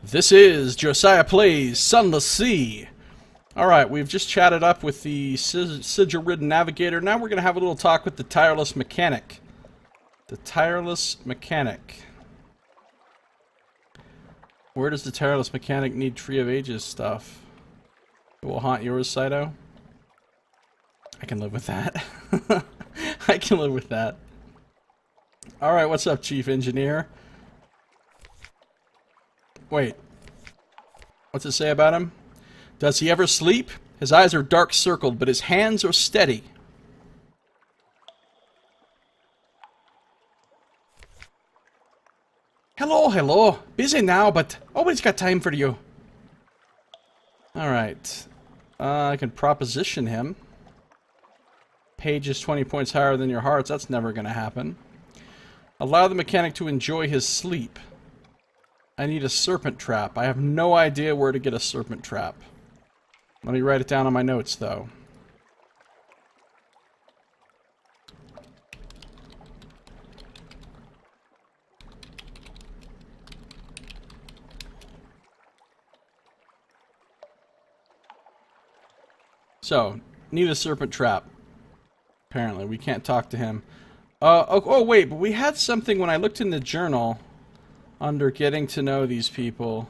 This is Josiah Plays Sunless Sea. Alright, we've just chatted up with the sigil-ridden navigator. Now we're going to have a little talk with the tireless mechanic. The tireless mechanic. Where does the tireless mechanic need Tree of Ages stuff? It will haunt yours, Saito? I can live with that. I can live with that. Alright, what's up, Chief Engineer? Wait. What's it say about him? Does he ever sleep? His eyes are dark circled, but his hands are steady. Hello, hello. Busy now, but always got time for you. Alright. I can proposition him. Page is 20 points higher than your hearts. That's never going to happen. Allow the mechanic to enjoy his sleep. I need a serpent trap. I have no idea where to get a serpent trap. Let me write it down on my notes, though. So, need a serpent trap. Apparently, we can't talk to him. Oh, wait, but we had something when I looked in the journal under getting to know these people.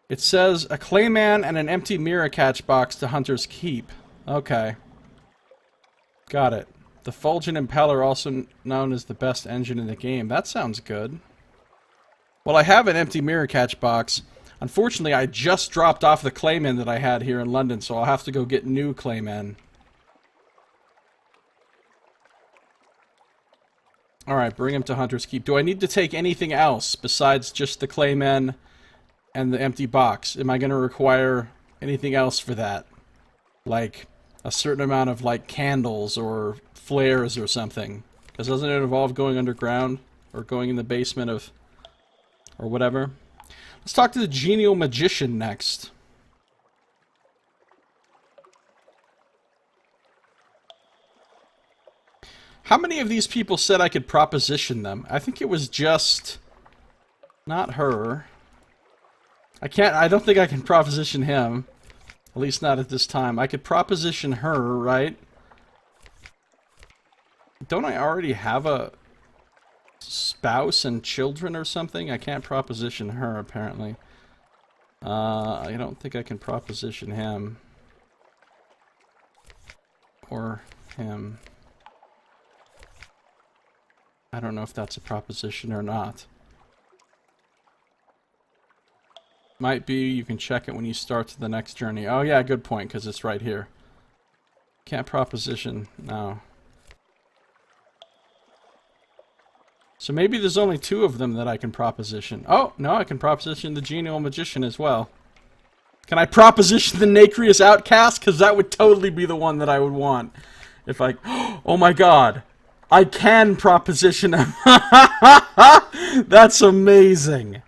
It says a clayman and an empty mirror catch box to Hunter's Keep. Okay. Got it. The Fulgent Impeller, also known as the best engine in the game. That sounds good. Well, I have an empty mirror catch box. Unfortunately, I just dropped off the claymen that I had here in London, so I'll have to go get new claymen. Alright, bring him to Hunter's Keep. Do I need to take anything else besides just the claymen and the empty box? Am I going to require anything else for that? Like a certain amount of like candles or flares or something? Because doesn't it involve going underground or going in the basement of or whatever? Let's talk to the genial magician next. How many of these people said I could proposition them? I think it was just not her. I don't think I can proposition him. At least not at this time. I could proposition her, right? Don't I already have a spouse and children or something? I can't proposition her, apparently. I don't think I can proposition him. Or him. I don't know if that's a proposition or not. Might be, you can check it when you start to the next journey. Oh yeah, good point, because it's right here. Can't proposition, no. So maybe there's only two of them that I can proposition. Oh, no, I can proposition the genial magician as well. Can I proposition the nacreous outcast? Because that would totally be the one that I would want. If I... Oh my god! I can proposition him. That's amazing.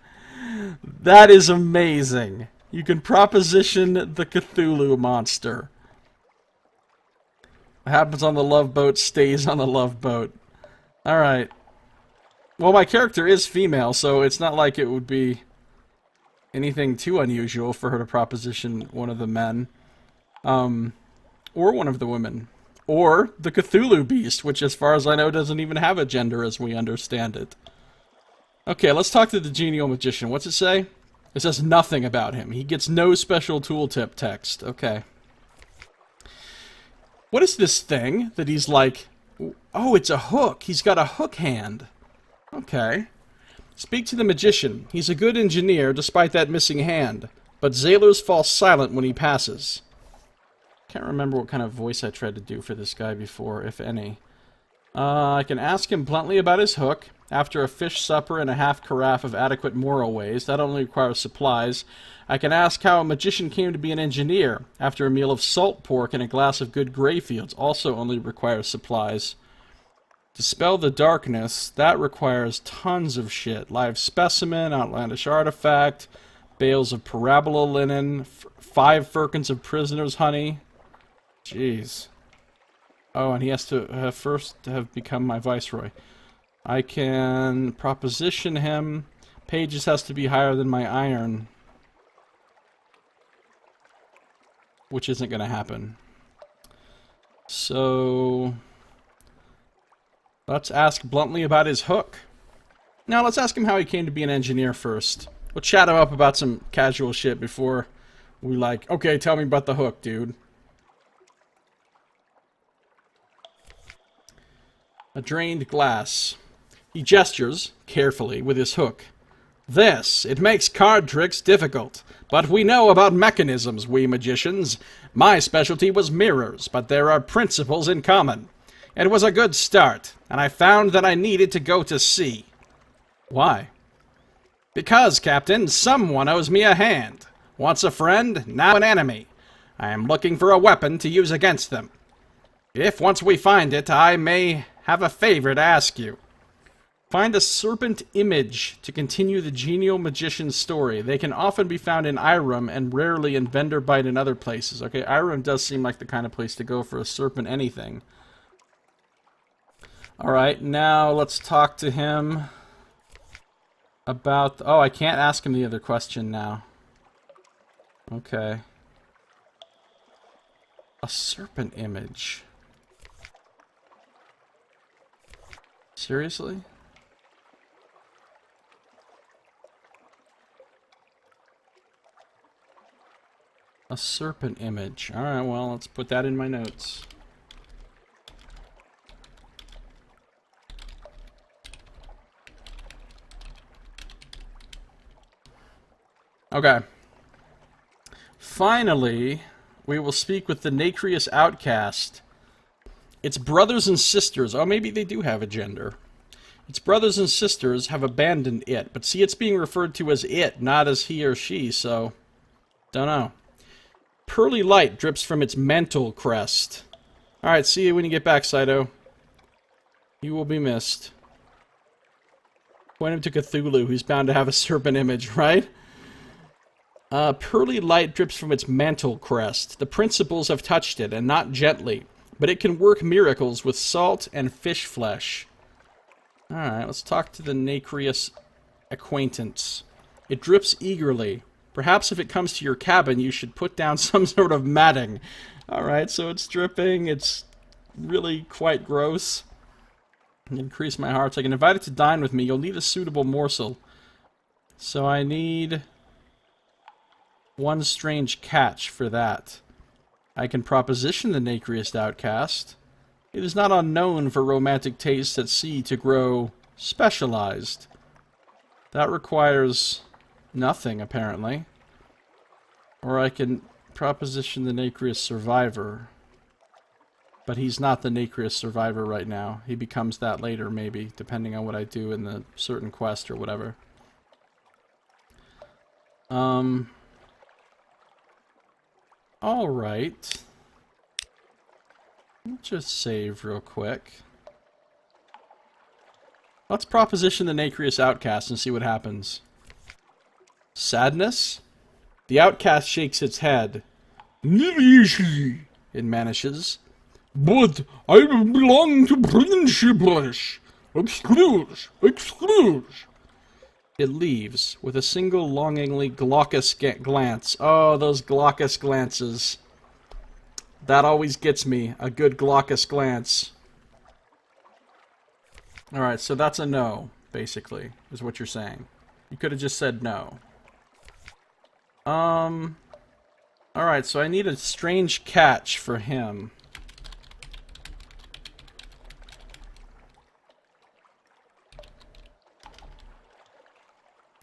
That is amazing. You can proposition the Cthulhu monster. What happens on the love boat stays on the love boat. Alright. Well, my character is female, so it's not like it would be anything too unusual for her to proposition one of the men. Or one of the women. Or the Cthulhu beast, which as far as I know doesn't even have a gender as we understand it. Okay, let's talk to the genial magician. What's it say? It says nothing about him. He gets no special tooltip text. Okay. What is this thing that he's like... Oh, it's a hook. He's got a hook hand. Okay. Speak to the magician. He's a good engineer despite that missing hand, but sailors fall silent when he passes. Can't remember what kind of voice I tried to do for this guy before, if any. I can ask him bluntly about his hook. After a fish supper and a half carafe of adequate moral ways, that only requires supplies. I can ask how a magician came to be an engineer. After a meal of salt pork and a glass of good Greyfields, also only requires supplies. Dispel the darkness, that requires tons of shit. Live specimen, outlandish artifact, bales of parabola linen, 5 firkins of prisoner's honey. Jeez. Oh, and he has to first have become my viceroy. I can proposition him Pages has to be higher than my iron. Which isn't going to happen. So... let's ask bluntly about his hook. Now, let's ask him how he came to be an engineer first. We'll chat him up about some casual shit before we like, okay, tell me about the hook, dude. A drained glass. He gestures, carefully, with his hook. This, it makes card tricks difficult. But we know about mechanisms, we magicians. My specialty was mirrors, but there are principles in common. It was a good start, and I found that I needed to go to sea. Why? Because, Captain, someone owes me a hand. Once a friend, now an enemy. I am looking for a weapon to use against them. If once we find it, I may have a favor to ask you. Find a serpent image to continue the genial magician's story. They can often be found in Irem and rarely in Venderbite and other places. Okay, Irem does seem like the kind of place to go for a serpent anything. Alright, now let's talk to him about... oh, I can't ask him the other question now. Okay. A serpent image. Seriously? A serpent image. Alright, well, let's put that in my notes. Okay. Finally, we will speak with the Nacreous Outcast. Its brothers and sisters... oh, maybe they do have a gender. Its brothers and sisters have abandoned it. But see, it's being referred to as it, not as he or she, so... don't know. Pearly light drips from its mantle crest. Alright, see you when you get back, Saito. You will be missed. Point him to Cthulhu, who's bound to have a serpent image, right? Pearly light drips from its mantle crest. The principals have touched it, and not gently. But it can work miracles with salt and fish flesh. Alright, let's talk to the Nacreous acquaintance. It drips eagerly. Perhaps if it comes to your cabin, you should put down some sort of matting. Alright, so it's dripping. It's really quite gross. Increase my hearts. I can invite it to dine with me. You'll need a suitable morsel. So I need... one strange catch for that. I can proposition the Nacreous Outcast. It is not unknown for romantic tastes at sea to grow specialized. That requires nothing, apparently. Or I can proposition the Nacreous Survivor. But he's not the Nacreous Survivor right now. He becomes that later, maybe, depending on what I do in the certain quest or whatever. Alright. Let's just save real quick. Let's proposition the Nacreous Outcast and see what happens. Sadness? The Outcast shakes its head. It manages. But I belong to principles. Excuse. It leaves, with a single longingly glaucous glance. Oh, those glaucous glances. That always gets me, a good glaucous glance. Alright, so that's a no, basically, is what you're saying. You could have just said no. Alright, so I need a strange catch for him.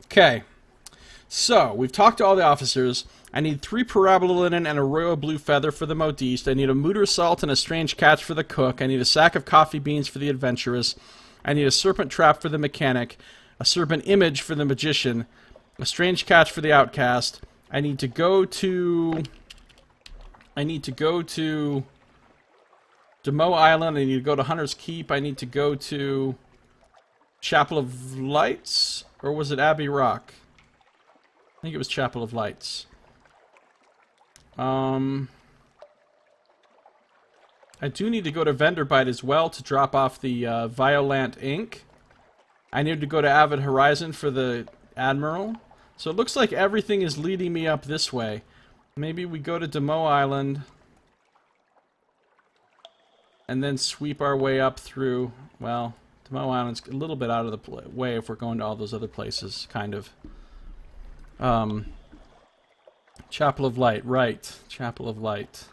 Okay, so we've talked to all the officers. I need 3 parabola linen and a royal blue feather for the modiste. I need a mooter salt and a strange catch for the cook. I need a sack of coffee beans for the adventuress. I need a serpent trap for the mechanic, a serpent image for the magician, a strange catch for the outcast. I need to go to Demo Island. I need to go to Hunter's Keep. I need to go to Chapel of Lights. Or was it Abbey Rock? I think it was Chapel of Lights. I do need to go to Venderbite as well to drop off the Violent ink. I need to go to Avid Horizon for the Admiral. So it looks like everything is leading me up this way. Maybe we go to Demo Island and then sweep our way up through, well, Demo Island's a little bit out of the way if we're going to all those other places, kind of. Chapel of Light, right. Chapel of Light.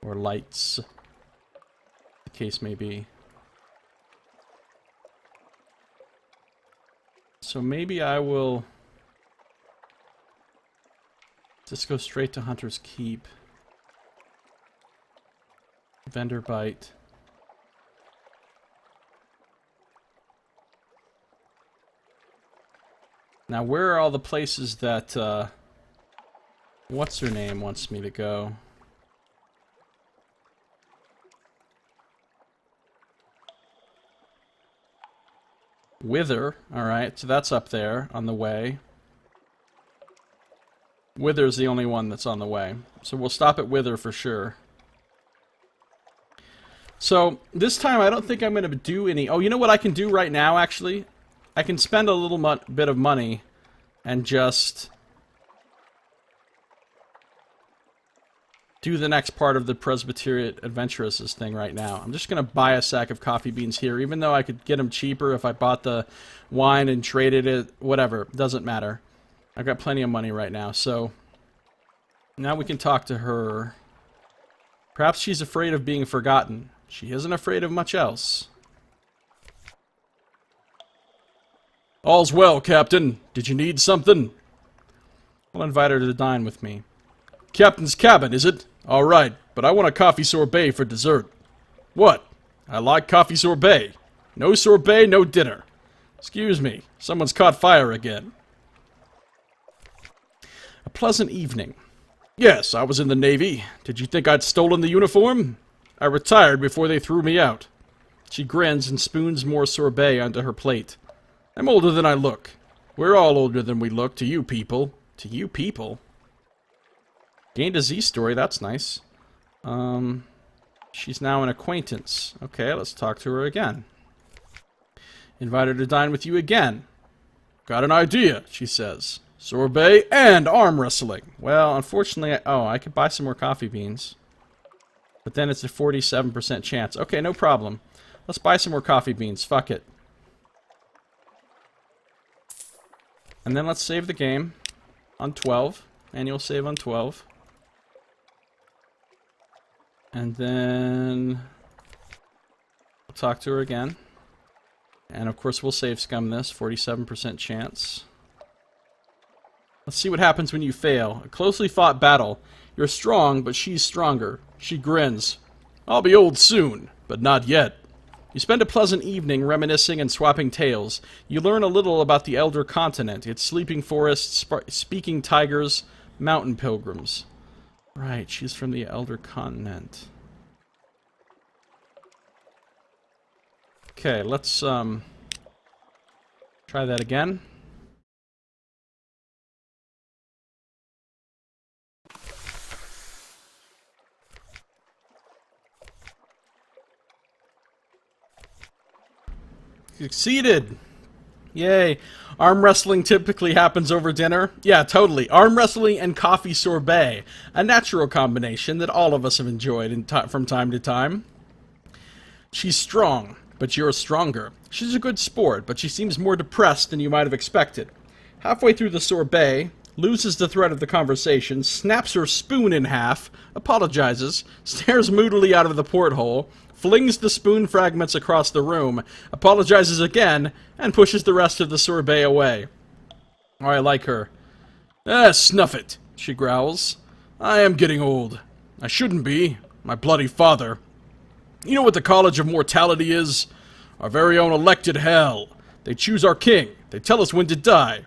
Or Lights. The case may be. So maybe I will just go straight to Hunter's Keep. Vendor Bite. Now, where are all the places that, what's her name wants me to go? Wither, alright, so that's up there on the way. Wither's the only one that's on the way. So we'll stop at Wither for sure. So, this time I don't think I'm going to do any... Oh, you know what I can do right now, actually? I can spend a little bit of money and just do the next part of the Presbyterian Adventuresses thing right now. I'm just going to buy a sack of coffee beans here, even though I could get them cheaper if I bought the wine and traded it, whatever. Doesn't matter. I've got plenty of money right now, so now we can talk to her. Perhaps she's afraid of being forgotten. She isn't afraid of much else. All's well, Captain. Did you need something? I'll invite her to dine with me. Captain's cabin, is it? All right, but I want a coffee sorbet for dessert. What? I like coffee sorbet. No sorbet, no dinner. Excuse me, someone's caught fire again. A pleasant evening. Yes, I was in the Navy. Did you think I'd stolen the uniform? I retired before they threw me out. She grins and spoons more sorbet onto her plate. I'm older than I look. We're all older than we look, to you people. To you people? Gained a Z story, that's nice. She's now an acquaintance. Okay, let's talk to her again. Invite her to dine with you again. Got an idea, she says. Sorbet and arm wrestling. Well, unfortunately, I could buy some more coffee beans. But then it's a 47% chance. Okay, no problem. Let's buy some more coffee beans. Fuck it. And then let's save the game on 12. Annual save on 12. And then we'll talk to her again. And of course we'll save scum this. 47% chance. Let's see what happens when you fail. A closely fought battle. You're strong, but she's stronger. She grins. I'll be old soon, but not yet. You spend a pleasant evening reminiscing and swapping tales. You learn a little about the Elder Continent, its sleeping forests, speaking tigers, mountain pilgrims. Right, she's from the Elder Continent. Okay, let's try that again. Succeeded! Yay. Arm wrestling typically happens over dinner. Yeah, totally. Arm wrestling and coffee sorbet. A natural combination that all of us have enjoyed from time to time. She's strong, but you're stronger. She's a good sport, but she seems more depressed than you might have expected. Halfway through the sorbet, loses the thread of the conversation, snaps her spoon in half, apologizes, stares moodily out of the porthole, flings the spoon fragments across the room, apologizes again, and pushes the rest of the sorbet away. Oh, I like her. Snuff it, she growls. I am getting old. I shouldn't be. My bloody father. You know what the College of Mortality is? Our very own elected hell. They choose our king. They tell us when to die.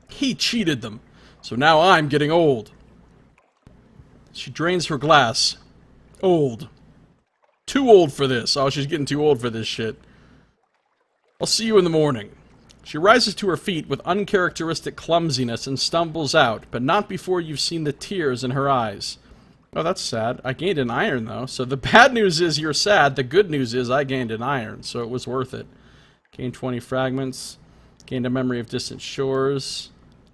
He cheated them. So now I'm getting old. She drains her glass. Old. Too old for this. Oh, she's getting too old for this shit. I'll see you in the morning. She rises to her feet with uncharacteristic clumsiness and stumbles out, but not before you've seen the tears in her eyes. Oh, that's sad. I gained an iron, though. So the bad news is you're sad. The good news is I gained an iron, so it was worth it. Gained 20 fragments. Gained a memory of distant shores.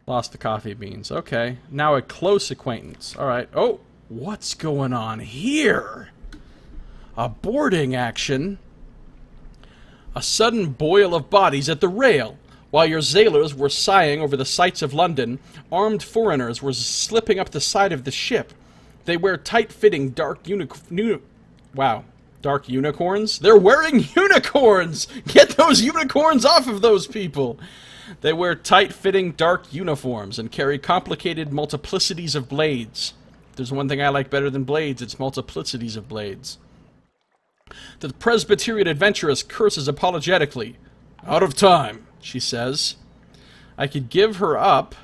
Lost the coffee beans. Okay. Now a close acquaintance. Alright. Oh! What's going on here? A boarding action. A sudden boil of bodies at the rail. While your sailors were sighing over the sights of London, armed foreigners were slipping up the side of the ship. They wear tight-fitting dark dark unicorns? They're wearing unicorns! Get those unicorns off of those people! They wear tight-fitting dark uniforms and carry complicated multiplicities of blades. If there's one thing I like better than blades, it's multiplicities of blades. The Presbyterian adventuress curses apologetically. Out of time, she says. I could give her up.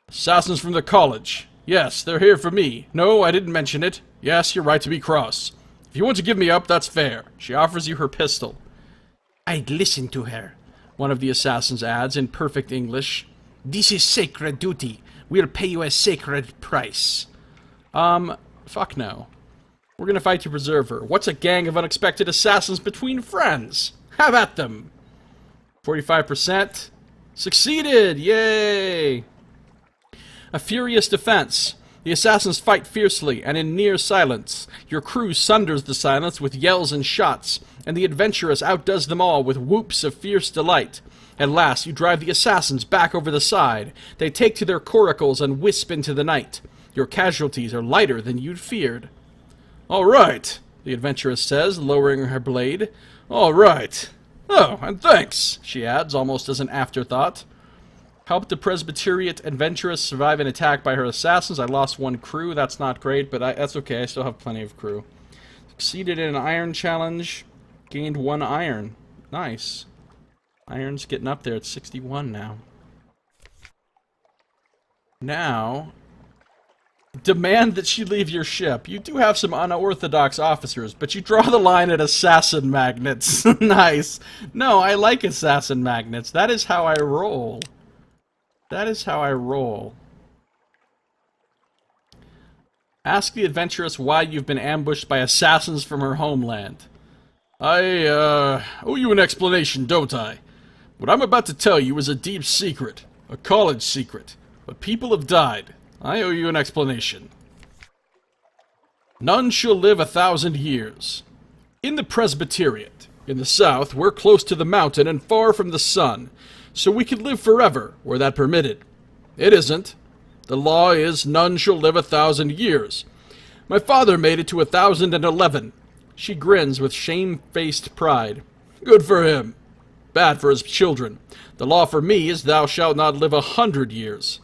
Assassins from the college. Yes, they're here for me. No, I didn't mention it. Yes, you're right to be cross. If you want to give me up, that's fair. She offers you her pistol. I'd listen to her, one of the assassins adds in perfect English. This is sacred duty. We'll pay you a sacred price. Fuck no. We're gonna fight to preserve her. What's a gang of unexpected assassins between friends? Have at them. 45%. Succeeded! Yay! A furious defense. The assassins fight fiercely and in near silence. Your crew sunders the silence with yells and shots, and the adventuress outdoes them all with whoops of fierce delight. At last, you drive the assassins back over the side. They take to their coracles and wisp into the night. Your casualties are lighter than you'd feared. All right, the adventuress says, lowering her blade. All right. Oh, and thanks, she adds, almost as an afterthought. Helped the Presbyterian adventuress survive an attack by her assassins. I lost one crew. That's not great, but that's okay. I still have plenty of crew. Succeeded in an iron challenge. Gained 1 iron. Nice. Iron's getting up there. It's 61 now. Now, demand that she leave your ship. You do have some unorthodox officers, but you draw the line at assassin magnets. Nice. No, I like assassin magnets. That is how I roll. That is how I roll. Ask the adventuress why you've been ambushed by assassins from her homeland. I, owe you an explanation, don't I? What I'm about to tell you is a deep secret. A college secret. But people have died. I owe you an explanation. None shall live 1,000 years. In the Presbyterian, in the south, we're close to the mountain and far from the sun. So we could live forever, were that permitted. It isn't. The law is none shall live 1,000 years. My father made it to 1,011. She grins with shame-faced pride. Good for him. Bad for his children. The law for me is thou shalt not live 100 years.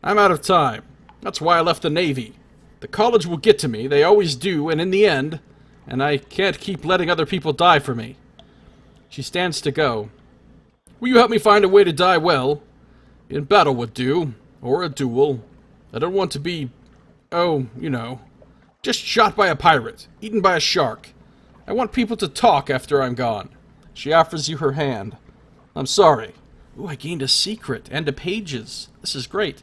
I'm out of time. That's why I left the Navy. The college will get to me, they always do, and in the end, and I can't keep letting other people die for me. She stands to go. Will you help me find a way to die well? In battle would do, or a duel. I don't want to be, oh, you know, just shot by a pirate, eaten by a shark. I want people to talk after I'm gone. She offers you her hand. I'm sorry. Ooh, I gained a secret and a pages. This is great.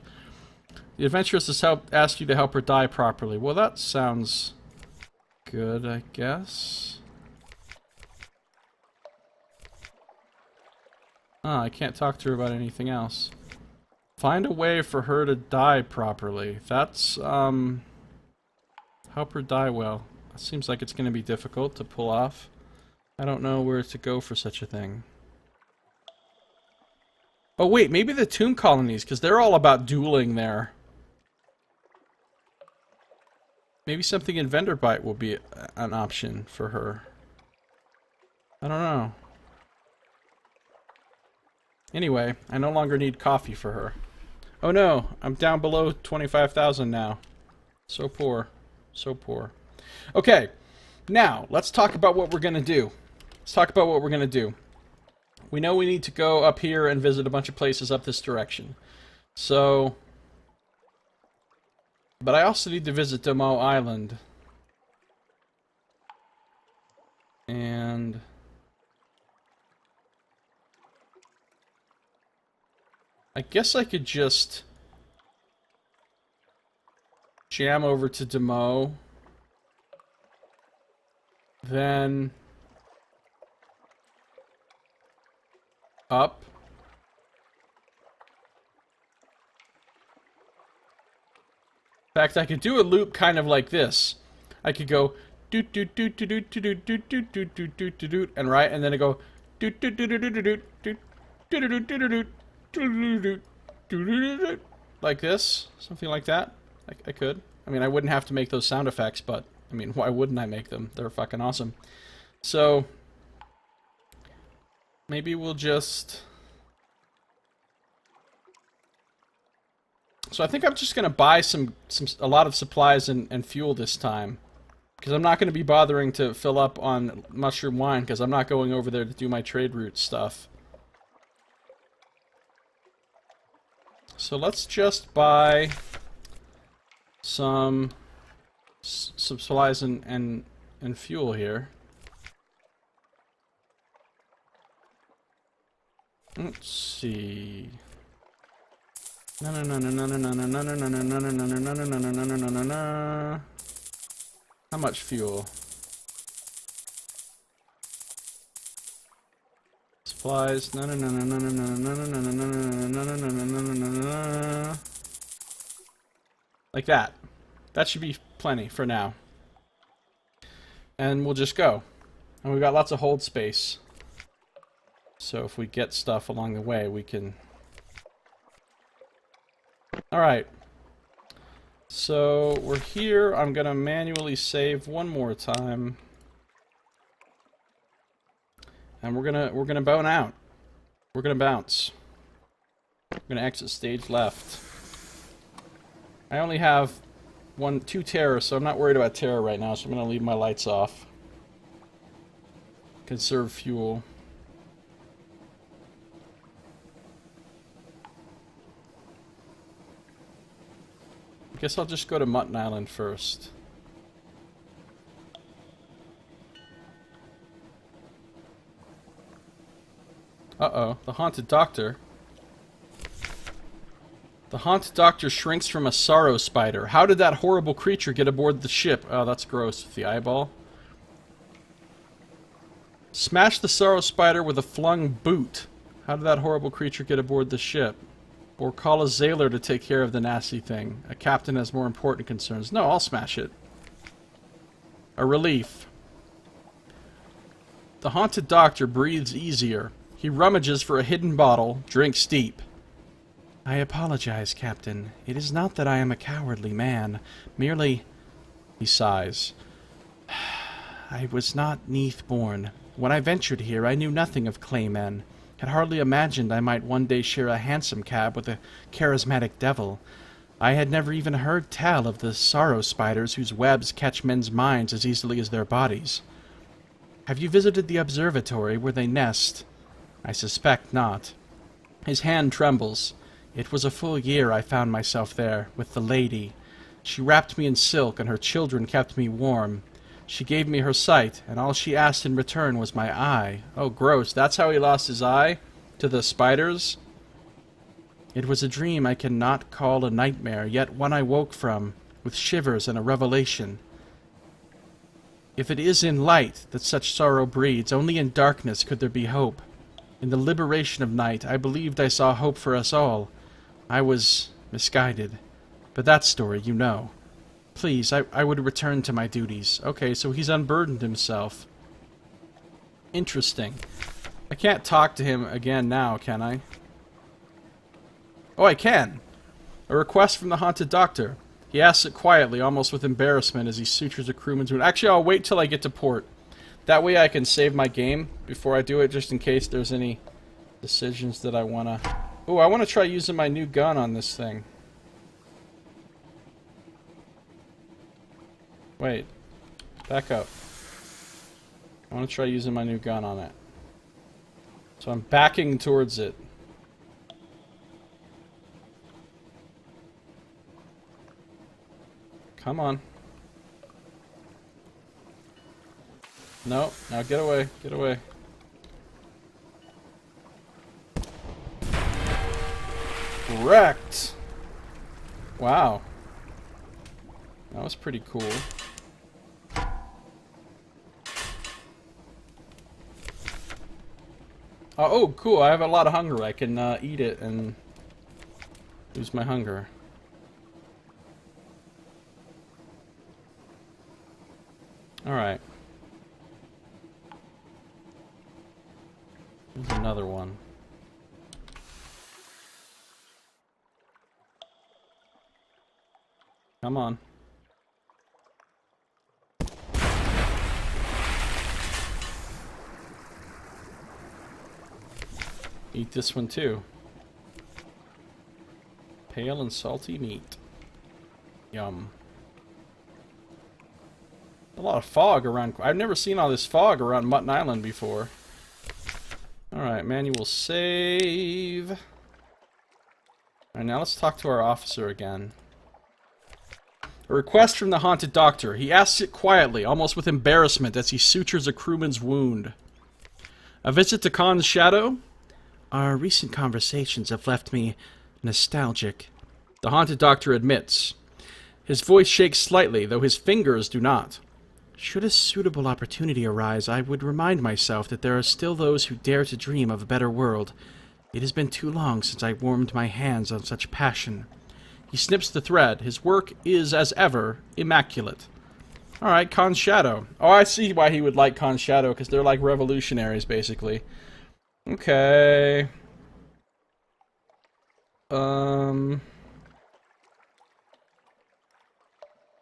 The adventuress has asked you to help her die properly. Well, that sounds good, I guess. I can't talk to her about anything else. Find a way for her to die properly. That's, help her die well. It seems like it's going to be difficult to pull off. I don't know where to go for such a thing. Oh wait, maybe the tomb colonies, because they're all about dueling there. Maybe something in Venderbite will be an option for her. I don't know. Anyway, I no longer need coffee for her. Oh no, I'm down below 25,000 now. So poor. So poor. Okay, now, let's talk about what we're going to do. Let's talk about what we're going to do. We know we need to go up here and visit a bunch of places up this direction. So... But I also need to visit Demo Island. And... I guess I could just jam over to Demo. Then up. In fact, I could do a loop kind of like this. I could go doot doot doot doot doot doot doot doot doot doot doot doot doot, and right, and then I go doot doot doot doot doot doot doot doot doot doot doot doot, like this, something like that. I could. I mean, I wouldn't have to make those sound effects, but I mean, why wouldn't I make them? They're fucking awesome. So maybe we'll just. So I think I'm just gonna buy a lot of supplies and fuel this time, because I'm not gonna be bothering to fill up on mushroom wine, because I'm not going over there to do my trade route stuff. So let's just buy some supplies and fuel here. Let's see. No. How much fuel? Supplies. Like that. That should be plenty for now. And we'll just go. And we've got lots of hold space. So if we get stuff along the way, we can... Alright. So we're here. I'm gonna manually save one more time. And we're gonna bone out. We're gonna bounce. We're gonna exit stage left. I only have 2 terror, so I'm not worried about terror right now, so I'm gonna leave my lights off. Conserve fuel. I guess I'll just go to Mutton Island first. Uh-oh, the Haunted Doctor. The Haunted Doctor shrinks from a sorrow spider. How did that horrible creature get aboard the ship? Oh, that's gross with the eyeball. Smash the sorrow spider with a flung boot. How did that horrible creature get aboard the ship? Or call a sailor to take care of the nasty thing. A captain has more important concerns. No, I'll smash it. A relief. The Haunted Doctor breathes easier. He rummages for a hidden bottle, drinks deep. I apologize, Captain. It is not that I am a cowardly man. Merely... He sighs. I was not neath born. When I ventured here, I knew nothing of claymen. Had hardly imagined I might one day share a hansom cab with a charismatic devil. I had never even heard tell of the sorrow spiders whose webs catch men's minds as easily as their bodies. Have you visited the observatory where they nest? I suspect not. His hand trembles. It was a full year I found myself there, with the lady. She wrapped me in silk, and her children kept me warm. She gave me her sight, and all she asked in return was my eye. Oh, gross. That's how he lost his eye? To the spiders? It was a dream I cannot call a nightmare, yet one I woke from, with shivers and a revelation. If it is in light that such sorrow breeds, only in darkness could there be hope. In the liberation of night, I believed I saw hope for us all. I was misguided. But that story you know. Please, I would return to my duties. Okay, so he's unburdened himself. Interesting. I can't talk to him again now, can I? Oh, I can! A request from the Haunted Doctor. He asks it quietly, almost with embarrassment, as he sutures a crewman's wound. Actually, I'll wait till I get to port. That way I can save my game before I do it, just in case there's any decisions that I want to... Oh, I want to try using my new gun on this thing. Wait. Back up. I want to try using my new gun on it. So I'm backing towards it. Come on. No, now get away, get away. Wrecked! Wow. That was pretty cool. Oh, cool. I have a lot of hunger. I can eat it and lose my hunger. Alright. There's another one. Come on. Eat this one too. Pale and salty meat. Yum. A lot of fog around. I've never seen all this fog around Mutton Island before. Alright, manual save. Alright, now let's talk to our officer again. A request from the haunted doctor. He asks it quietly, almost with embarrassment, as he sutures a crewman's wound. A visit to Khan's shadow? Our recent conversations have left me nostalgic. The haunted doctor admits. His voice shakes slightly, though his fingers do not. Should a suitable opportunity arise, I would remind myself that there are still those who dare to dream of a better world. It has been too long since I warmed my hands on such passion. He snips the thread. His work is, as ever, immaculate. Alright, Khan's Shadow. Oh, I see why he would like Khan's Shadow, because they're like revolutionaries, basically. Okay.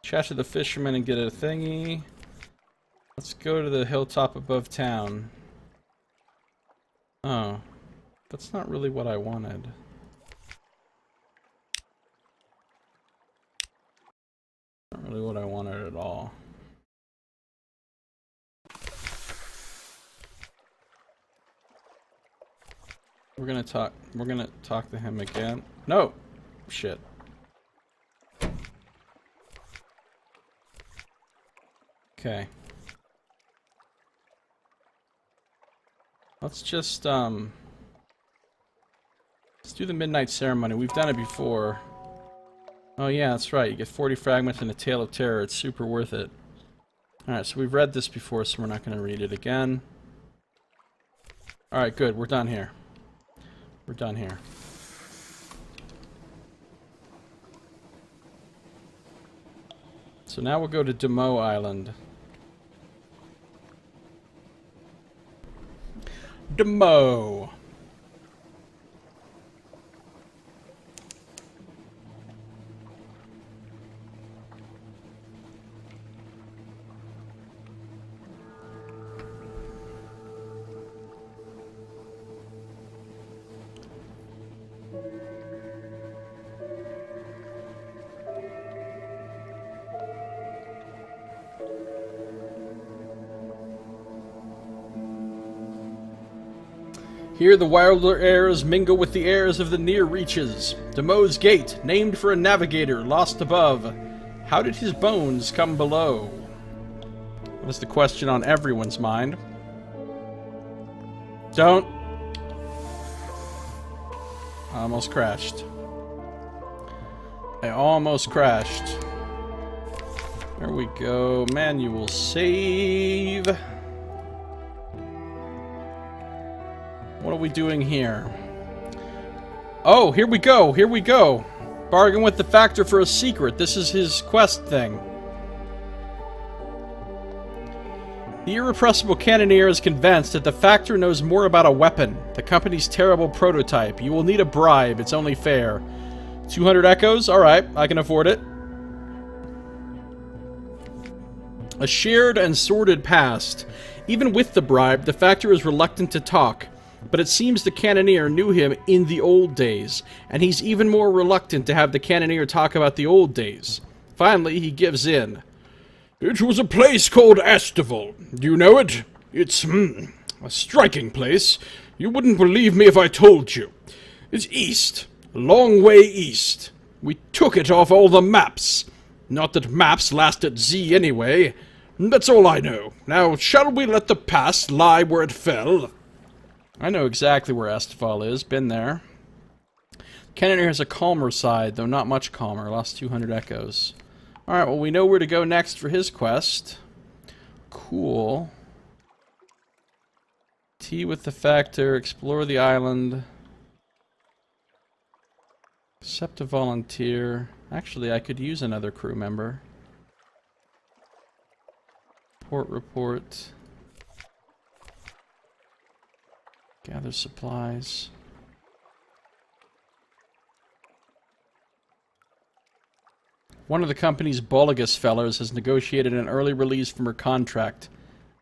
Chat to the fisherman and get a thingy. Let's go to the hilltop above town. Oh. That's not really what I wanted. Not really what I wanted at all. We're gonna talk to him again. No! Shit. Okay. Let's just, let's do the midnight ceremony. We've done it before. Oh yeah, that's right. You get 40 fragments and a tale of terror. It's super worth it. Alright, so we've read this before, so we're not going to read it again. Alright, good. We're done here. We're done here. So now we'll go to Demo Island. Demo! Here the wilder airs mingle with the airs of the near reaches. Demo's Gate, named for a navigator lost above. How did his bones come below? That is the question on everyone's mind. Don't. I almost crashed. I almost crashed. There we go. Manual save. What are we doing here? Oh, here we go. Here we go. Bargain with the Factor for a secret. This is his quest thing. The irrepressible cannoneer is convinced that the Factor knows more about a weapon, the company's terrible prototype. You will need a bribe. It's only fair. 200 echoes? Alright, I can afford it. A shared and sordid past. Even with the bribe, the Factor is reluctant to talk. But it seems the cannoneer knew him in the old days, and he's even more reluctant to have the cannoneer talk about the old days. Finally, he gives in. It was a place called Estival. Do you know it? It's, a striking place. You wouldn't believe me if I told you. It's east. A long way east. We took it off all the maps. Not that maps last at Z anyway. That's all I know. Now, shall we let the past lie where it fell? I know exactly where Estival is. Been there. Cannoneer has a calmer side, though not much calmer. Lost 200 echoes. Alright, well, we know where to go next for his quest. Cool. Tea with the factor, explore the island. Accept a volunteer. Actually, I could use another crew member. Port report. Gather supplies. One of the company's Bolagus fellers has negotiated an early release from her contract.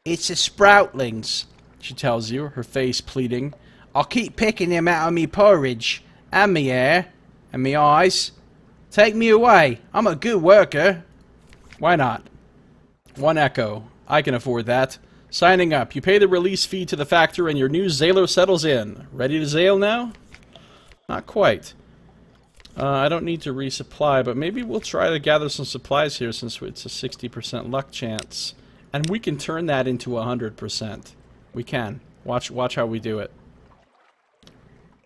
It's a sproutlings, she tells you, her face pleading. I'll keep picking them out of me porridge, and me hair, and me eyes. Take me away. I'm a good worker. Why not? One echo. I can afford that. Signing up. You pay the release fee to the factor and your new Zailer settles in. Ready to Zail now? Not quite. I don't need to resupply, but maybe we'll try to gather some supplies here since it's a 60% luck chance. And we can turn that into 100%. We can. Watch how we do it.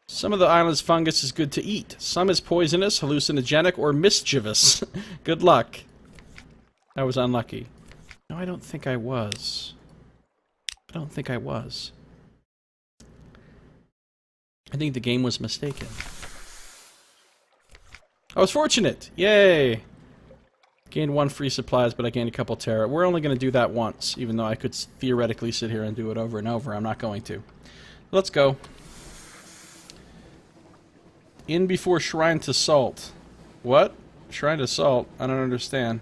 Some of the island's fungus is good to eat. Some is poisonous, hallucinogenic, or mischievous. Good luck. I was unlucky. No, I don't think I was. I don't think I was. I think the game was mistaken. I was fortunate! Yay! Gained 1 free supplies, but I gained a couple terror. We're only going to do that once, even though I could theoretically sit here and do it over and over. I'm not going to. Let's go. In before Shrine to Salt. What? Shrine to Salt? I don't understand.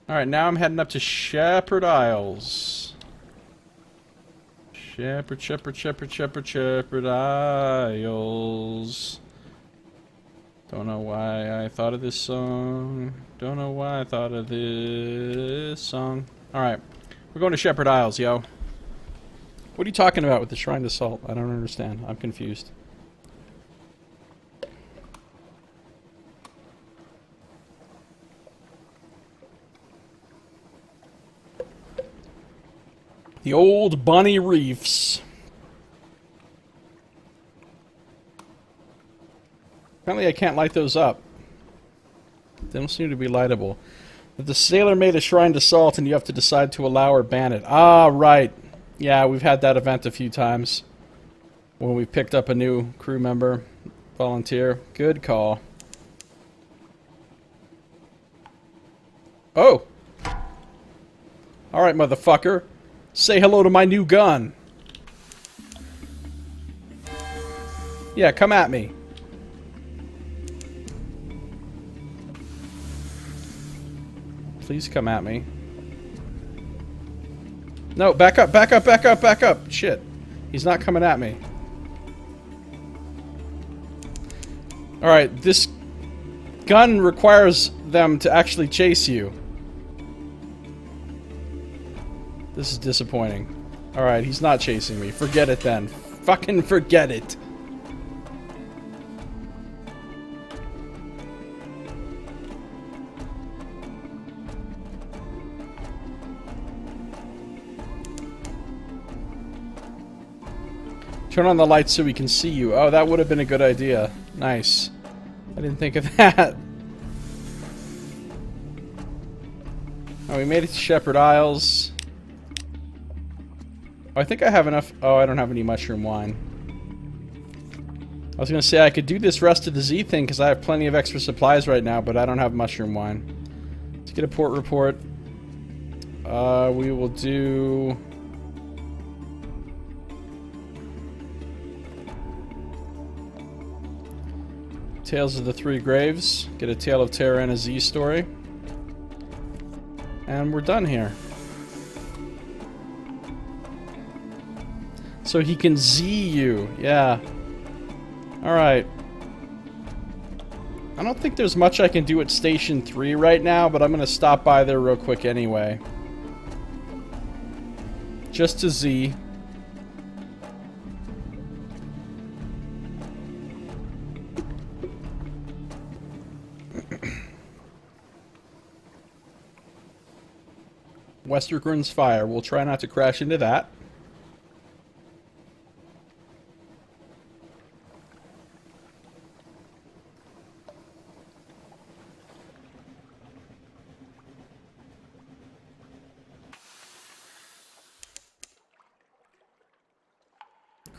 Alright, now I'm heading up to Shepherd Isles. Shepherd Isles. Don't know why I thought of this song. Don't know why I thought of this song. Alright, we're going to Shepherd Isles, yo. What are you talking about with the Shrine to Salt? I don't understand. I'm confused. The old Bonnie Reefs. Apparently I can't light those up. They don't seem to be lightable. But the sailor made a shrine to salt and you have to decide to allow or ban it. Ah, right. Yeah, we've had that event a few times. When we picked up a new crew member. Volunteer. Good call. Oh! Alright, motherfucker. Say hello to my new gun. Yeah, come at me. Please come at me. No, back up, back up, back up, back up. Shit. He's not coming at me. Alright, this gun requires them to actually chase you. This is disappointing. Alright, he's not chasing me. Forget it then. Fucking forget it. Turn on the lights so we can see you. Oh, that would have been a good idea. Nice. I didn't think of that. Oh, we made it to Shepherd Isles. Oh, I think I have enough. Oh, I don't have any mushroom wine. I was going to say I could do this rest of the Z thing because I have plenty of extra supplies right now, but I don't have mushroom wine. Let's get a port report. We will do... Tales of the Three Graves. Get a Tale of Terror and a Z story. And we're done here. So he can Z you. Yeah. Alright. I don't think there's much I can do at Station 3 right now, but I'm going to stop by there real quick anyway. Just to Z. Westergren's Fire. We'll try not to crash into that.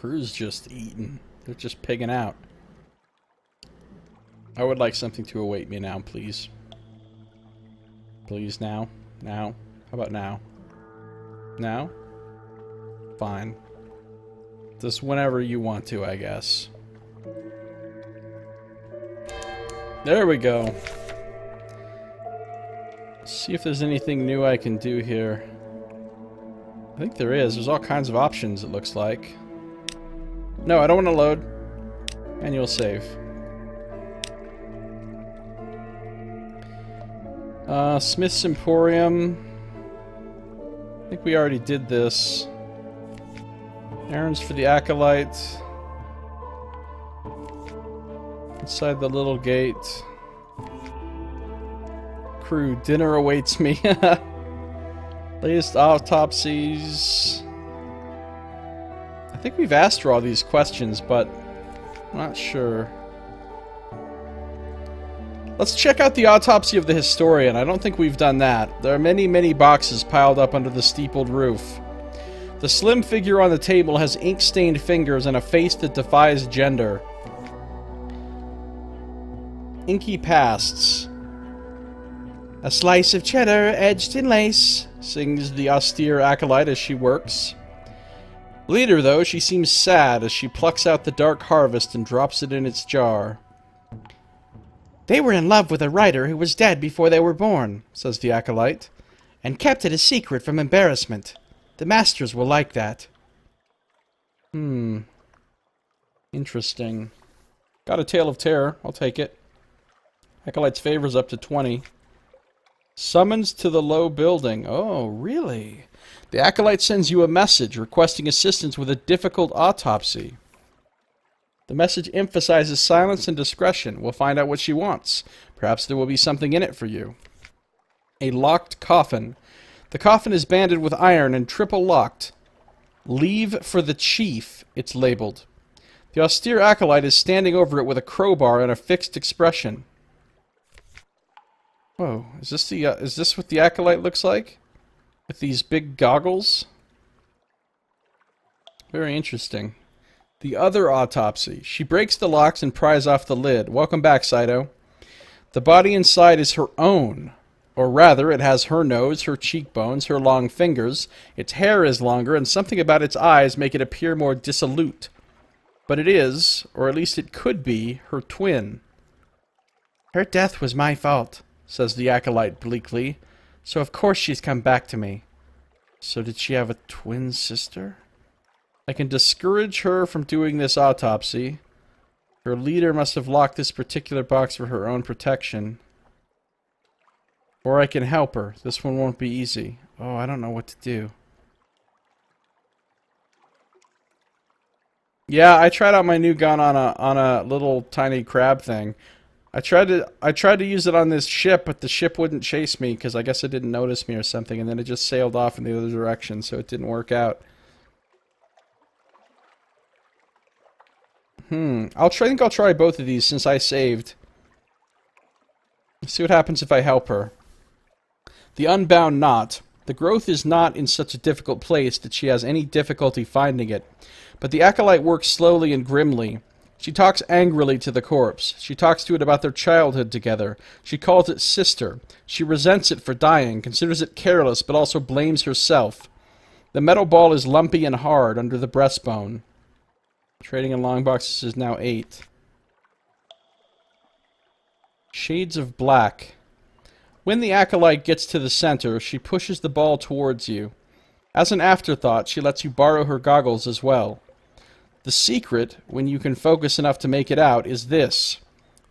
crew's just eating. They're just pigging out. I would like something to await me now, please. Please, now. Now. How about now? Now? Fine. Just whenever you want to, I guess. There we go. Let's see if there's anything new I can do here. I think there is. There's all kinds of options, it looks like. No, I don't want to load. Manual save. Smith's Emporium. I think we already did this. Errands for the Acolyte. Inside the little gate. Crew, dinner awaits me. Latest autopsies. I think we've asked her all these questions, but I'm not sure. Let's check out the autopsy of the historian. I don't think we've done that. There are many, many boxes piled up under the steepled roof. The slim figure on the table has ink-stained fingers and a face that defies gender. Inky pasts. A slice of cheddar edged in lace, sings the austere acolyte as she works. Later, though, she seems sad as she plucks out the dark harvest and drops it in its jar. They were in love with a writer who was dead before they were born, says the acolyte, and kept it a secret from embarrassment. The masters will like that. Interesting. Got a tale of terror. I'll take it. Acolyte's favor's up to 20. Summons to the low building. Oh, really? The acolyte sends you a message requesting assistance with a difficult autopsy. The message emphasizes silence and discretion. We'll find out what she wants. Perhaps there will be something in it for you. A locked coffin. The coffin is banded with iron and triple locked. Leave for the chief, it's labeled. The austere acolyte is standing over it with a crowbar and a fixed expression. Whoa, is this what the acolyte looks like? With these big goggles? Very interesting. The other autopsy. She breaks the locks and pries off the lid. Welcome back, Saito. The body inside is her own. Or rather, it has her nose, her cheekbones, her long fingers. Its hair is longer, and something about its eyes make it appear more dissolute. But it is, or at least it could be, her twin. Her death was my fault, says the acolyte bleakly. So of course she's come back to me. So did she have a twin sister? I can discourage her from doing this autopsy. Her leader must have locked this particular box for her own protection. Or I can help her. This one won't be easy. Oh, I don't know what to do. Yeah, I tried out my new gun on a little tiny crab thing. I tried to use it on this ship, but the ship wouldn't chase me because I guess it didn't notice me or something, and then it just sailed off in the other direction, so it didn't work out. I think I'll try both of these since I saved. Let's see what happens if I help her. The unbound knot. The growth is not in such a difficult place that she has any difficulty finding it, but the acolyte works slowly and grimly. She talks angrily to the corpse. She talks to it about their childhood together. She calls it sister. She resents it for dying, considers it careless, but also blames herself. The metal ball is lumpy and hard under the breastbone. Trading in long boxes is now 8. Shades of black. When the acolyte gets to the center, she pushes the ball towards you. As an afterthought, she lets you borrow her goggles as well. The secret, when you can focus enough to make it out, is this.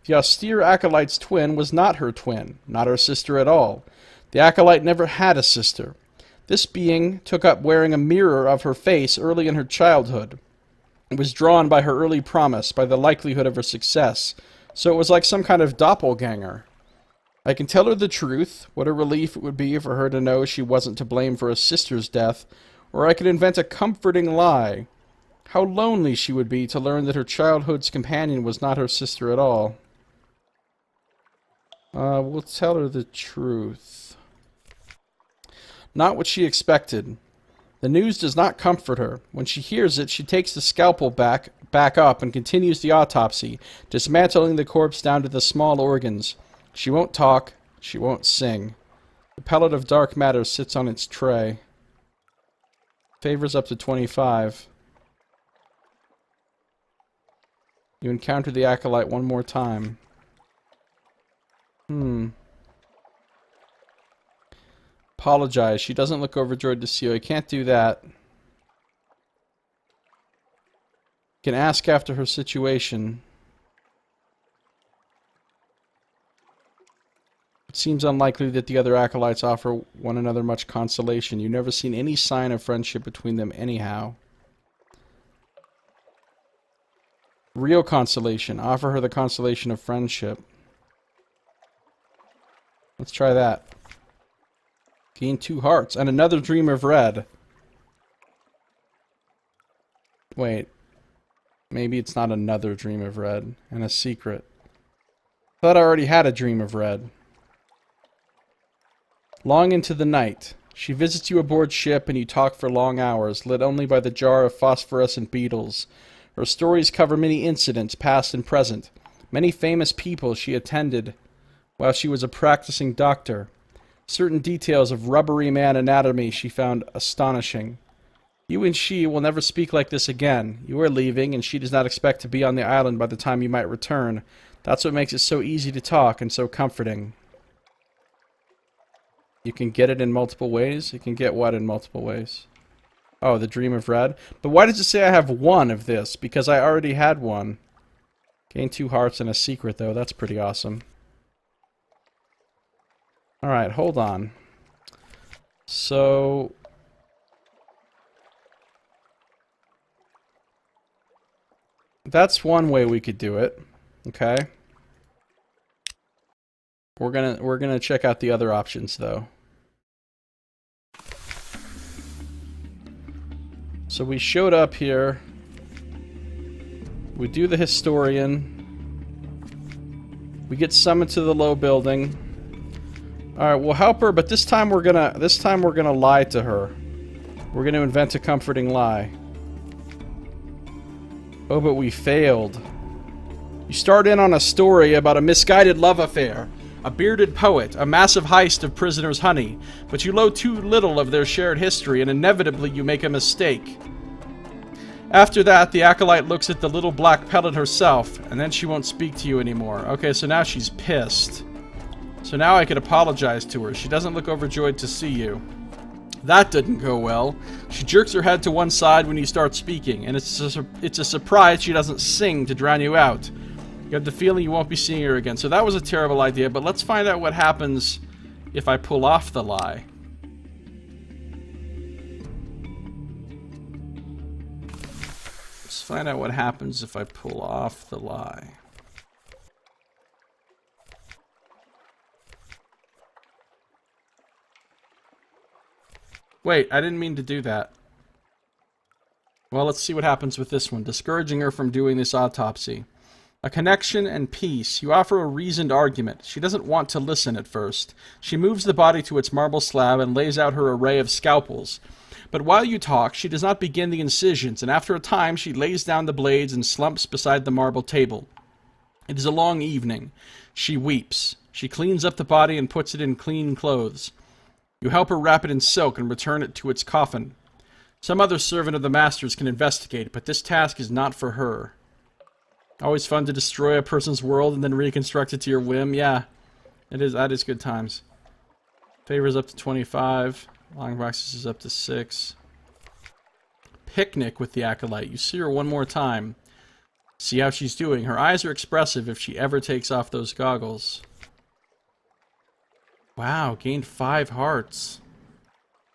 The austere acolyte's twin was not her twin, not her sister at all. The acolyte never had a sister. This being took up wearing a mirror of her face early in her childhood. It was drawn by her early promise, by the likelihood of her success, so it was like some kind of doppelganger. I can tell her the truth, what a relief it would be for her to know she wasn't to blame for a sister's death, or I could invent a comforting lie. How lonely she would be to learn that her childhood's companion was not her sister at all. We'll tell her the truth. Not what she expected. The news does not comfort her. When she hears it, she takes the scalpel back up and continues the autopsy, dismantling the corpse down to the small organs. She won't talk. She won't sing. The pellet of dark matter sits on its tray. Favors up to 25. You encounter the acolyte one more time. Apologize. She doesn't look overjoyed to see you. I can't do that. Can ask after her situation. It seems unlikely that the other acolytes offer one another much consolation. You've never seen any sign of friendship between them anyhow. Real consolation. Offer her the consolation of friendship. Let's try that. Gain 2 hearts. And another dream of red. Wait. Maybe it's not another dream of red. And a secret. Thought I already had a dream of red. Long into the night. She visits you aboard ship and you talk for long hours, lit only by the jar of phosphorescent beetles. Her stories cover many incidents, past and present. Many famous people she attended while she was a practicing doctor. Certain details of rubbery man anatomy she found astonishing. You and she will never speak like this again. You are leaving, and she does not expect to be on the island by the time you might return. That's what makes it so easy to talk and so comforting. You can get it in multiple ways? You can get what in multiple ways? Oh, the dream of red? But why does it say I have 1 of this? Because I already had 1. Gain 2 hearts and a secret, though. That's pretty awesome. Alright, hold on. So... that's one way we could do it. Okay. We're gonna check out the other options, though. So we showed up here. We do the historian. We get summoned to the low building. Alright, we'll help her, but this time we're gonna lie to her. We're gonna invent a comforting lie. Oh, but we failed. You start in on a story about a misguided love affair, a bearded poet, a massive heist of prisoners' honey, but you know too little of their shared history, and inevitably you make a mistake. After that, the acolyte looks at the little black pellet herself, and then she won't speak to you anymore. Okay, so now she's pissed. So now I could apologize to her. She doesn't look overjoyed to see you. That didn't go well. She jerks her head to one side when you start speaking, and it's a surprise she doesn't sing to drown you out. You have the feeling you won't be seeing her again. So that was a terrible idea, but let's find out what happens if I pull off the lie. Let's find out what happens if I pull off the lie. Wait, I didn't mean to do that. Well, let's see what happens with this one. Discouraging her from doing this autopsy. A connection and peace. You offer a reasoned argument. She doesn't want to listen at first. She moves the body to its marble slab and lays out her array of scalpels. But while you talk, she does not begin the incisions, and after a time she lays down the blades and slumps beside the marble table. It is a long evening. She weeps. She cleans up the body and puts it in clean clothes. You help her wrap it in silk and return it to its coffin. Some other servant of the master's can investigate, but this task is not for her. Always fun to destroy a person's world and then reconstruct it to your whim. Yeah, it is. That is good times. Favors up to 25. Long boxes is up to 6. Picnic with the acolyte. You see her one more time. See how she's doing. Her eyes are expressive if she ever takes off those goggles. Wow, gained 5 hearts.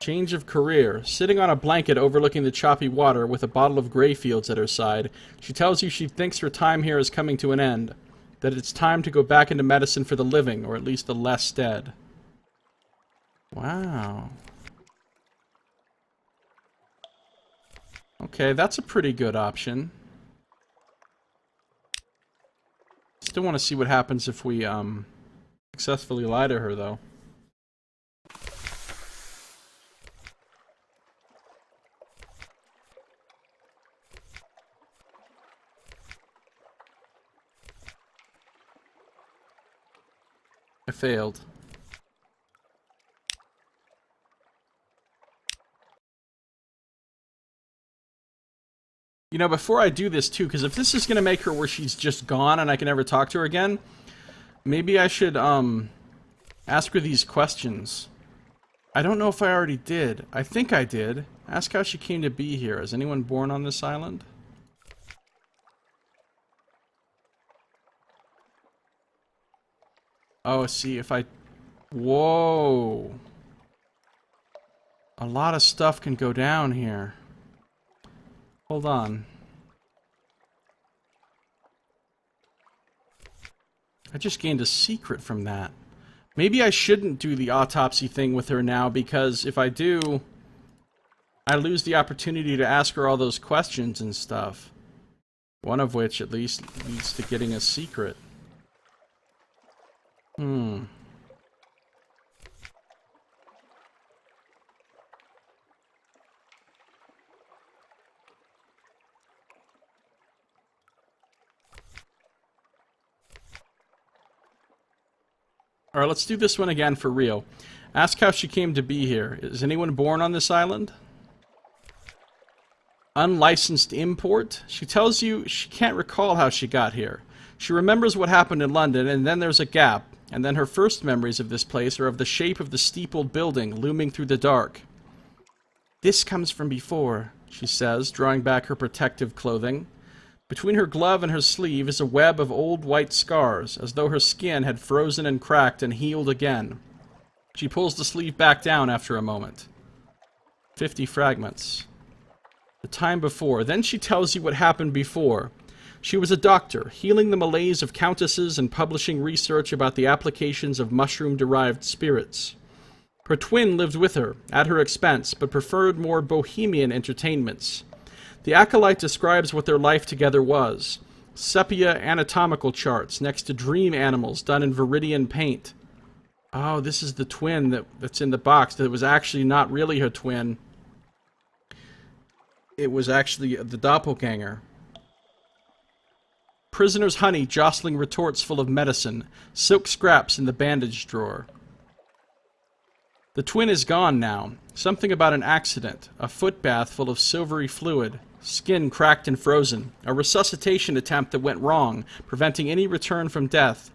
Change of career. Sitting on a blanket overlooking the choppy water with a bottle of Greyfields at her side, she tells you she thinks her time here is coming to an end, that it's time to go back into medicine for the living, or at least the less dead. Wow. Okay, that's a pretty good option. Still want to see what happens if we, successfully lie to her, though. I failed. You know, before I do this, too, because if this is going to make her where she's just gone and I can never talk to her again, maybe I should, ask her these questions. I don't know if I already did. I think I did. Ask how she came to be here. Is anyone born on this island? Oh, see, if I... Whoa. A lot of stuff can go down here. Hold on. I just gained a secret from that. Maybe I shouldn't do the autopsy thing with her now, because if I do, I lose the opportunity to ask her all those questions and stuff. One of which, at least, leads to getting a secret. Alright, let's do this one again for real. Ask how she came to be here. Is anyone born on this island? Unlicensed import? She tells you she can't recall how she got here. She remembers what happened in London, and then there's a gap. And then her first memories of this place are of the shape of the steepled building looming through the dark. This comes from before, she says, drawing back her protective clothing. Between her glove and her sleeve is a web of old white scars, as though her skin had frozen and cracked and healed again. She pulls the sleeve back down after a moment. 50 fragments. The time before. Then she tells you what happened before. She was a doctor, healing the malaise of countesses and publishing research about the applications of mushroom-derived spirits. Her twin lived with her, at her expense, but preferred more bohemian entertainments. The acolyte describes what their life together was. Sepia anatomical charts next to dream animals done in viridian paint. Oh, this is the twin that's in the box. That was actually not really her twin. It was actually the doppelganger. Prisoner's honey jostling retorts full of medicine. Silk scraps in the bandage drawer. The twin is gone now. Something about an accident. A foot bath full of silvery fluid. Skin cracked and frozen. A resuscitation attempt that went wrong, preventing any return from death.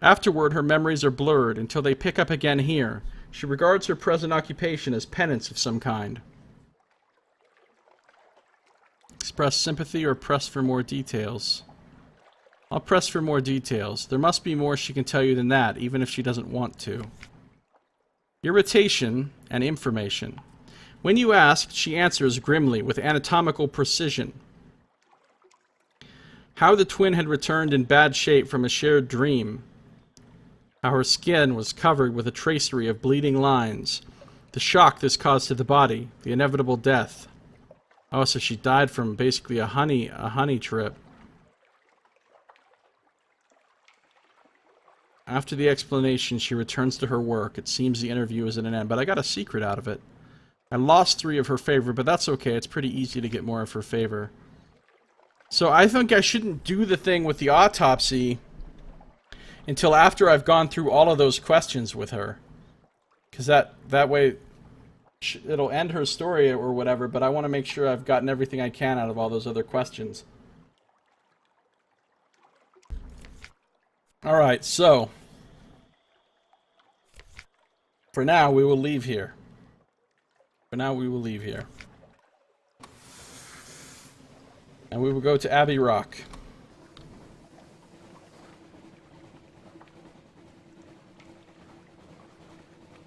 Afterward, her memories are blurred until they pick up again here. She regards her present occupation as penance of some kind. Express sympathy or press for more details. I'll press for more details. There must be more she can tell you than that, even if she doesn't want to. Irritation and information. When you ask, she answers grimly with anatomical precision. How the twin had returned in bad shape from a shared dream. How her skin was covered with a tracery of bleeding lines. The shock this caused to the body. The inevitable death. Oh, so she died from basically a honey trip. After the explanation, she returns to her work. It seems the interview is at an end, but I got a secret out of it. I lost 3 of her favor, but that's okay. It's pretty easy to get more of her favor. So I think I shouldn't do the thing with the autopsy until after I've gone through all of those questions with her. Because that way it'll end her story or whatever, but I want to make sure I've gotten everything I can out of all those other questions. Alright, so for now we will leave here. And we will go to Abbey Rock.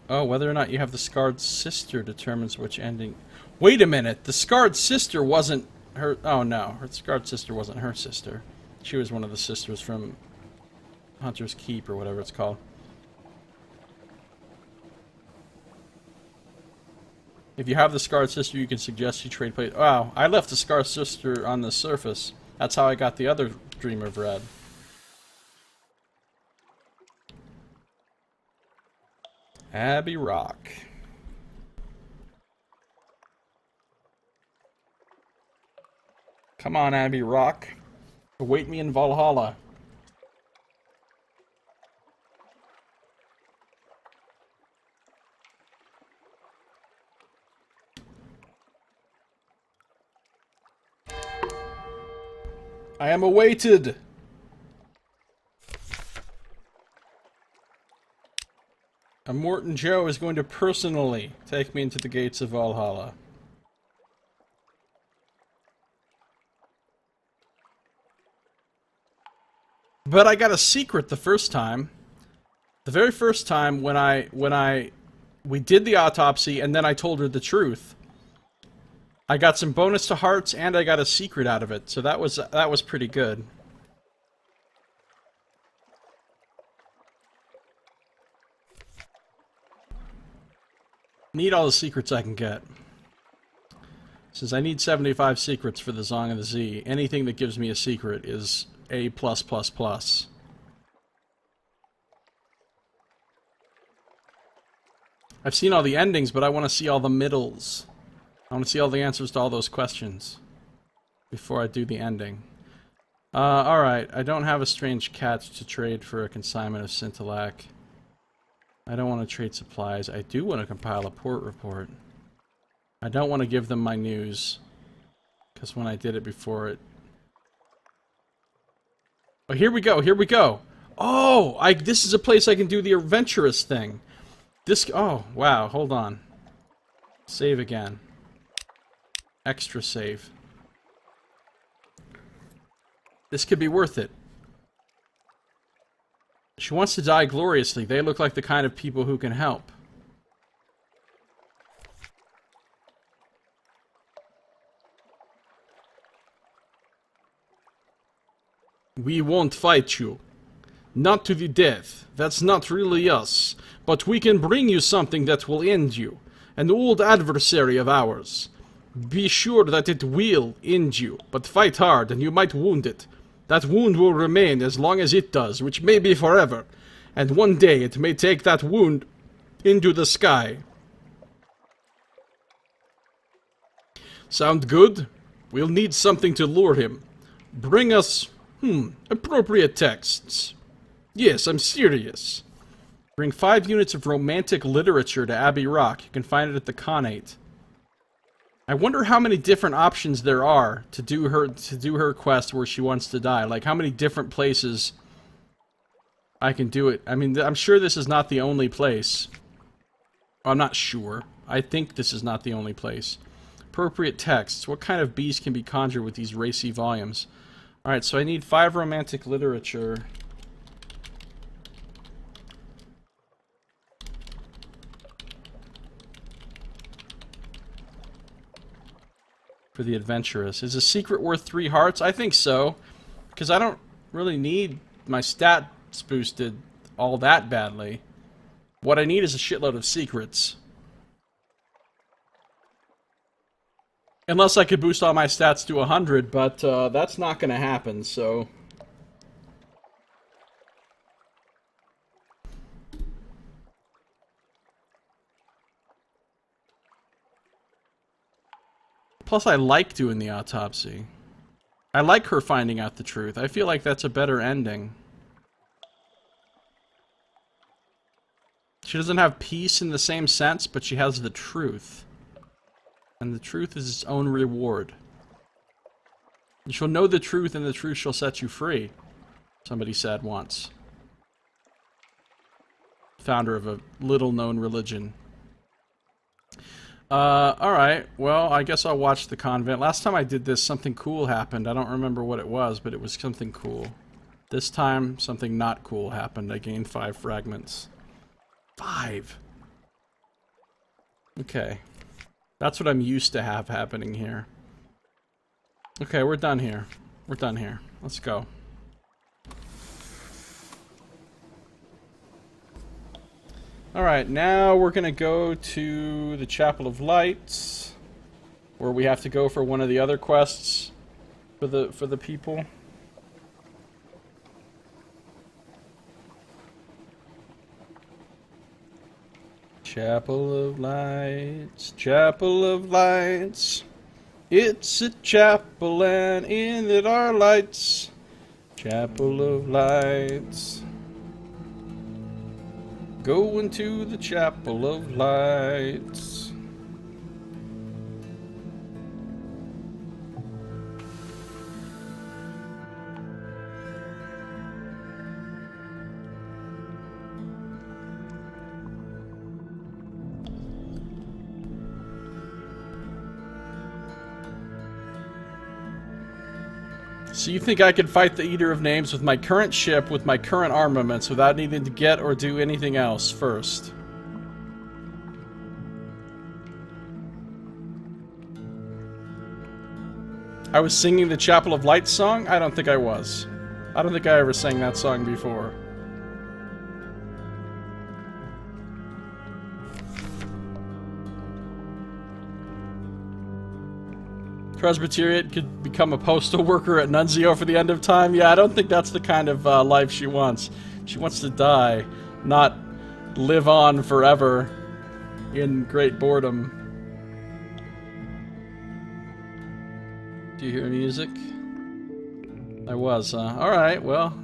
Oh, whether or not you have the scarred sister determines which ending... Wait a minute! The scarred sister wasn't her... Oh no, her scarred sister wasn't her sister. She was one of the sisters from Hunter's Keep or whatever it's called. If you have the scarred sister, you can suggest you trade places. Wow, I left the scarred sister on the surface. That's how I got the other Dream of Red. Abbey Rock. Come on, Abbey Rock. Await me in Valhalla. I am awaited! Immortan Joe is going to personally take me into the gates of Valhalla. But I got a secret the first time. The very first time we did the autopsy and then I told her the truth. I got some bonus to hearts and I got a secret out of it. So that was pretty good. Need all the secrets I can get. Since I need 75 secrets for the Song of the Sea, anything that gives me a secret is A+++. I've seen all the endings, but I want to see all the middles. I want to see all the answers to all those questions before I do the ending. Alright, I don't have a strange catch to trade for a consignment of Scintillac. I don't want to trade supplies. I do want to compile a port report. I don't want to give them my news, because when I did it before Oh, here we go, here we go! Oh! This is a place I can do the adventurous thing. Oh, wow, hold on. Save again. Extra save. This could be worth it. She wants to die gloriously. They look like the kind of people who can help. We won't fight you. Not to the death. That's not really us. But we can bring you something that will end you. An old adversary of ours. Be sure that it will end you, but fight hard and you might wound it. That wound will remain as long as it does, which may be forever. And one day it may take that wound into the sky. Sound good? We'll need something to lure him. Bring us, appropriate texts. Yes, I'm serious. Bring 5 units of romantic literature to Abbey Rock. You can find it at the Connate. I wonder how many different options there are to do her quest where she wants to die. Like, how many different places I can do it. I mean, I'm sure this is not the only place. I'm not sure. I think this is not the only place. Appropriate texts. What kind of beast can be conjured with these racy volumes? Alright, so I need 5 romantic literature. For the adventurous. Is a secret worth 3 hearts? I think so. Because I don't really need my stats boosted all that badly. What I need is a shitload of secrets. Unless I could boost all my stats to 100, but that's not going to happen, so... Plus, I like doing the autopsy. I like her finding out the truth. I feel like that's a better ending. She doesn't have peace in the same sense, but she has the truth. And the truth is its own reward. You shall know the truth, and the truth shall set you free, somebody said once. Founder of a little-known religion. Alright, well, I guess I'll watch the convent. Last time I did this, something cool happened. I don't remember what it was, but it was something cool. This time, something not cool happened. I gained 5 fragments. 5! Okay. That's what I'm used to have happening here. Okay, we're done here. We're done here. Let's go. Alright, now we're gonna go to the Chapel of Lights, where we have to go for one of the other quests for the people. Chapel of Lights, Chapel of Lights. It's a chapel and in it are lights. Chapel of Lights. Going to the Chapel of Lights. So you think I could fight the Eater of Names with my current ship, with my current armaments, without needing to get or do anything else first? I was singing the Chapel of Light song? I don't think I was. I don't think I ever sang that song before. Presbyterian could become a postal worker at Nunzio for the end of time? Yeah, I don't think that's the kind of life she wants. She wants to die, not live on forever in great boredom. Do you hear music? I was, alright, well.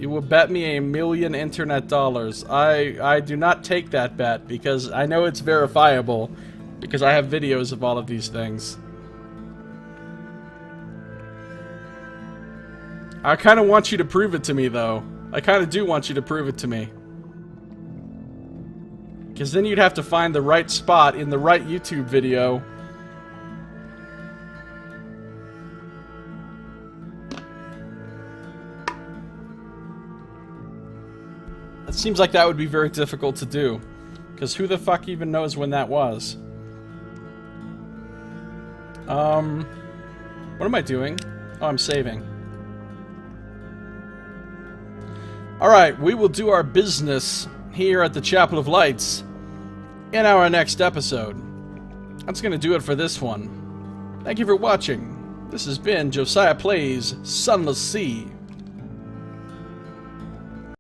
You will bet me $1 million internet dollars. I do not take that bet, because I know it's verifiable, because I have videos of all of these things. I kind of want you to prove it to me, though. I kind of do want you to prove it to me. Because then you'd have to find the right spot in the right YouTube video. It seems like that would be very difficult to do. Because who the fuck even knows when that was? What am I doing? Oh, I'm saving. Alright, we will do our business here at the Chapel of Lights in our next episode. That's gonna do it for this one. Thank you for watching. This has been Josiah Plays Sunless Sea.